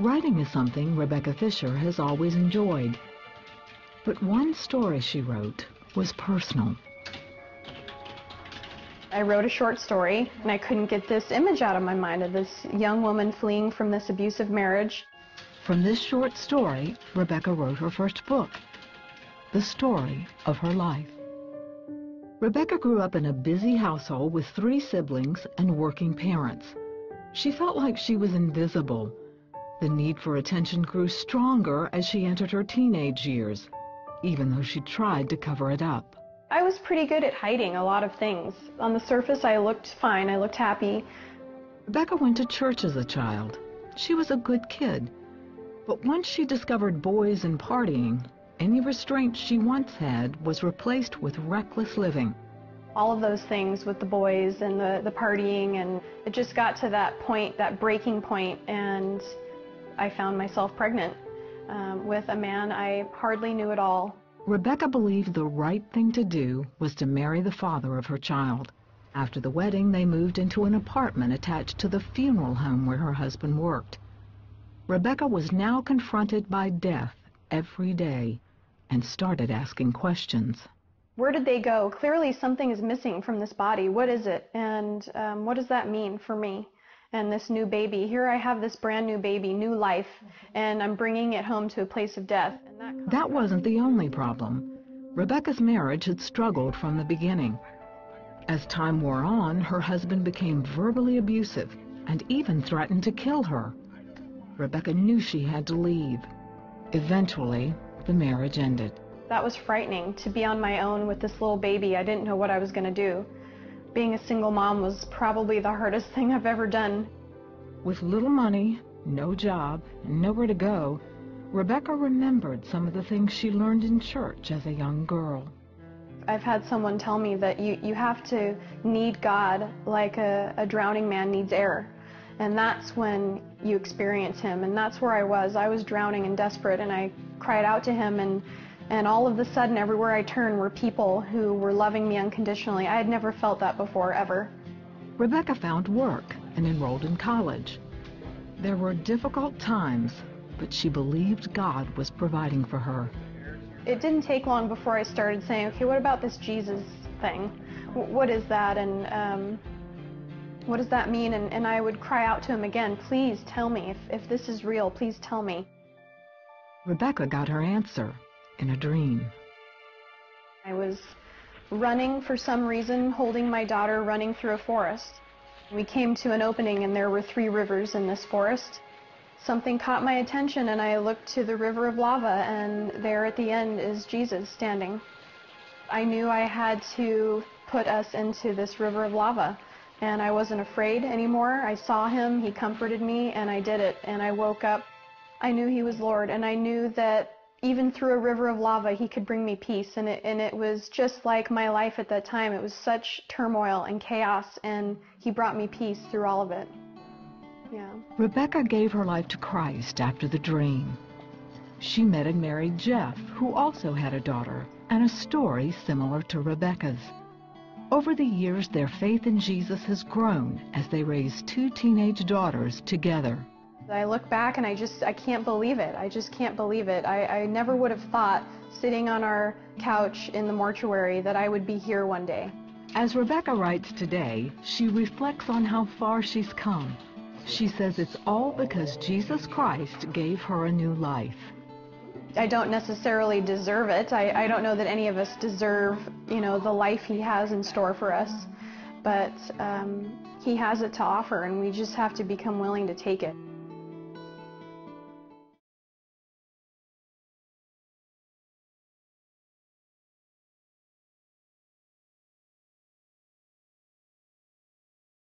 Writing is something Rebecca Fisher has always enjoyed. But one story she wrote was personal. I wrote a short story, and I couldn't get this image out of my mind of this young woman fleeing from this abusive marriage. From this short story, Rebecca wrote her first book, the story of her life. Rebecca grew up in a busy household with 3 siblings and working parents. She felt like she was invisible. The need for attention grew stronger as she entered her teenage years, even though she tried to cover it up. I was pretty good at hiding a lot of things. On the surface, I looked fine. I looked happy. Rebecca went to church as a child. She was a good kid. But once she discovered boys and partying, any restraint she once had was replaced with reckless living. All of those things with the boys and the partying, and it just got to that point, that breaking point, and I found myself pregnant with a man I hardly knew at all. Rebecca believed the right thing to do was to marry the father of her child. After the wedding, they moved into an apartment attached to the funeral home where her husband worked. Rebecca was now confronted by death every day and started asking questions. Where did they go? Clearly something is missing from this body. What is it? And what does that mean for me and this new baby? Here I have this brand new baby, new life, and I'm bringing it home to a place of death. And that wasn't the only problem. Rebecca's marriage had struggled from the beginning. As time wore on, her husband became verbally abusive and even threatened to kill her. Rebecca knew she had to leave. Eventually, the marriage ended. That was frightening, to be on my own with this little baby. I didn't know what I was going to do. Being a single mom was probably the hardest thing I've ever done. With little money, no job, and nowhere to go, Rebecca remembered some of the things she learned in church as a young girl. I've had someone tell me that you have to need God like a drowning man needs air. And that's when you experience Him. And that's where I was. I was drowning and desperate, and I cried out to Him, and all of a sudden, everywhere I turned were people who were loving me unconditionally. I had never felt that before, ever. Rebecca found work and enrolled in college. There were difficult times, but she believed God was providing for her. It didn't take long before I started saying, okay, what about this Jesus thing? What is that? And what does that mean? And I would cry out to Him again, please tell me. If this is real, please tell me. Rebecca got her answer in a dream. I was running for some reason, holding my daughter, running through a forest. We came to an opening, and there were 3 rivers in this forest. Something caught my attention, and I looked to the river of lava, and there at the end is Jesus standing. I knew I had to put us into this river of lava, and I wasn't afraid anymore. I saw Him, He comforted me, and I did it, and I woke up. I knew He was Lord, and I knew that even through a river of lava, He could bring me peace, and it was just like my life at that time. It was such turmoil and chaos, and He brought me peace through all of it. Yeah. Rebecca gave her life to Christ after the dream. She met and married Jeff, who also had a daughter, and a story similar to Rebecca's. Over the years, their faith in Jesus has grown as they raised 2 teenage daughters together. I look back and I can't believe it. I just can't believe it. I never would have thought, sitting on our couch in the mortuary, that I would be here one day. As Rebecca writes today, she reflects on how far she's come. She says it's all because Jesus Christ gave her a new life. I don't necessarily deserve it. I don't know that any of us deserve, the life He has in store for us. But He has it to offer, and we just have to become willing to take it.